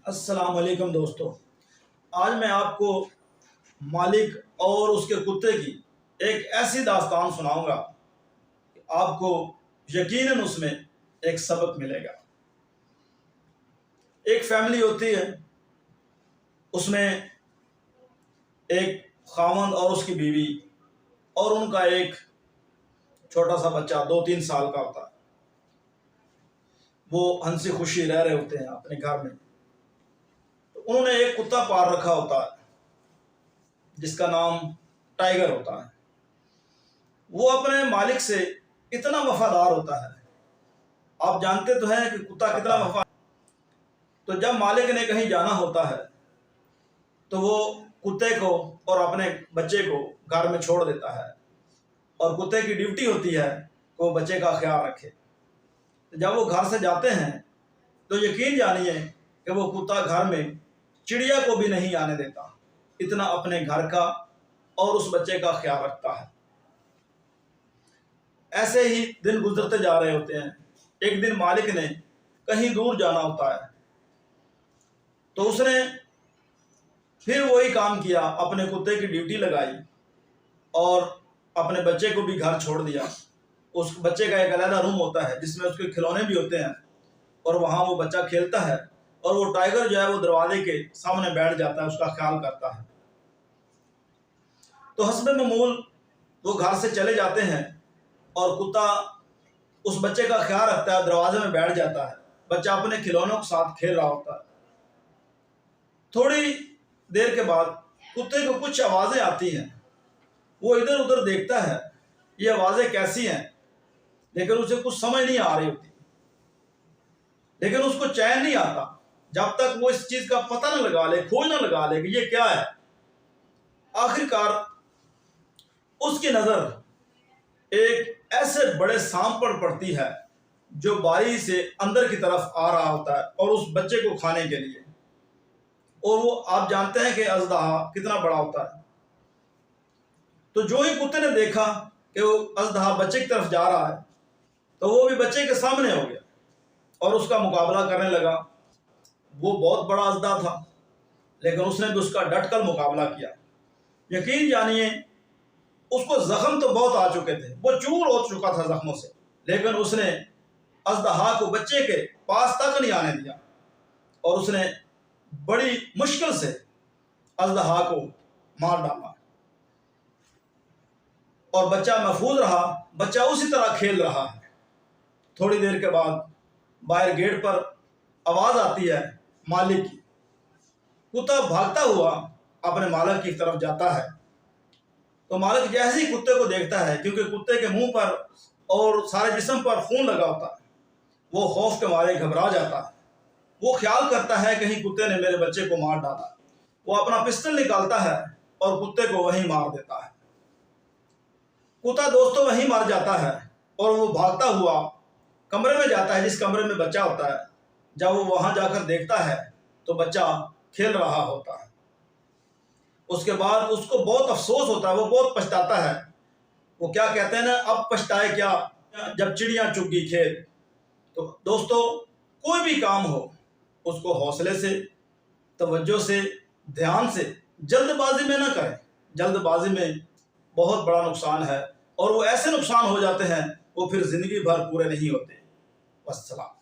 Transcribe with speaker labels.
Speaker 1: अस्सलाम वालेकुम दोस्तों। आज मैं आपको मालिक और उसके कुत्ते की एक ऐसी दास्तान सुनाऊंगा कि आपको यकीनन उसमें एक सबक मिलेगा। एक फैमिली होती है, उसमें एक खावंद और उसकी बीवी और उनका एक छोटा सा बच्चा 2-3 साल का होता है। वो हंसी खुशी रह रहे होते हैं अपने घर में। तो उन्होंने एक कुत्ता पाल रखा होता है जिसका नाम टाइगर होता है। वो अपने मालिक से इतना वफादार होता है। आप जानते तो हैं कि कुत्ता कितना वफादार। तो जब मालिक ने कहीं जाना होता है तो वो कुत्ते को और अपने बच्चे को घर में छोड़ देता है और कुत्ते की ड्यूटी होती है कि वो बच्चे का ख्याल रखे। तो जब वो घर से जाते हैं तो यकीन जानिए कि वो कुत्ता घर में चिड़िया को भी नहीं आने देता, इतना अपने घर का और उस बच्चे का ख्याल रखता है। ऐसे ही दिन गुजरते जा रहे होते हैं। एक दिन मालिक ने कहीं दूर जाना होता है तो उसने फिर वही काम किया, अपने कुत्ते की ड्यूटी लगाई और अपने बच्चे को भी घर छोड़ दिया। उस बच्चे का एक अलग रूम होता है जिसमें उसके खिलौने भी होते हैं और वहाँ वो बच्चा खेलता है और वो टाइगर जो है वो दरवाजे के सामने बैठ जाता है, उसका ख्याल करता है। तो हस्बे मामूल वो घर से चले जाते हैं और कुत्ता उस बच्चे का ख्याल रखता है, दरवाजे में बैठ जाता है। बच्चा अपने खिलौनों के साथ खेल रहा होता है। थोड़ी देर के बाद कुत्ते को कुछ आवाज़ें आती हैं। वो इधर उधर देखता है, ये आवाज़ें कैसी हैं, लेकिन उसे कुछ समझ नहीं आ रही होती। लेकिन उसको चैन नहीं आता जब तक वो इस चीज़ का पता न लगा ले, खोज न लगा ले कि ये क्या है। आखिरकार उसकी नज़र एक ऐसे बड़े सांप पर पड़ती है जो बारी से अंदर की तरफ आ रहा होता है और उस बच्चे को खाने के लिए। और वो आप जानते हैं कि अजदहा कितना बड़ा होता है। तो जो ही कुत्ते ने देखा कि वो अजदहा बच्चे की तरफ जा रहा है तो वो भी बच्चे के सामने हो गया और उसका मुकाबला करने लगा। वो बहुत बड़ा अजदहा था लेकिन उसने भी उसका डटकर मुकाबला किया। यकीन जानिए उसको जख्म तो बहुत आ चुके थे, वो चूर हो चुका था जख्मों से, लेकिन उसने अजदहा को बच्चे के पास तक नहीं आने दिया और उसने बड़ी मुश्किल से अजदहा को मार डाला और बच्चा महफूज रहा। बच्चा उसी तरह खेल रहा है। थोड़ी देर के बाद बाहर गेट पर आवाज़ आती है मालिक की। कुत्ता भागता हुआ अपने मालिक की तरफ जाता है तो मालिक जैसे ही कुत्ते को देखता है, क्योंकि कुत्ते के मुंह पर और सारे जिस्म पर खून लगा होता है, वो खौफ के मारे घबरा जाता है। वो ख्याल करता है कहीं कुत्ते ने मेरे बच्चे को मार डाला। वो अपना पिस्टल निकालता है और कुत्ते को वहीं मार देता है। कुत्ता दोस्तों वहीं मर जाता है और वो भागता हुआ कमरे में जाता है जिस कमरे में बच्चा होता है। जब वो वहां जाकर देखता है तो बच्चा खेल रहा होता है। उसके बाद उसको बहुत अफसोस होता है, वो बहुत पछताता है। वो क्या कहते हैं ना, अब पछताए क्या जब चिड़ियां चुग गई खेत। तो दोस्तों कोई भी काम हो उसको हौसले से, तवज्जो से, ध्यान से, जल्दबाजी में ना करें। जल्दबाजी में बहुत बड़ा नुकसान है और वो ऐसे नुकसान हो जाते हैं वो फिर जिंदगी भर पूरे नहीं होते। वस्सलाम।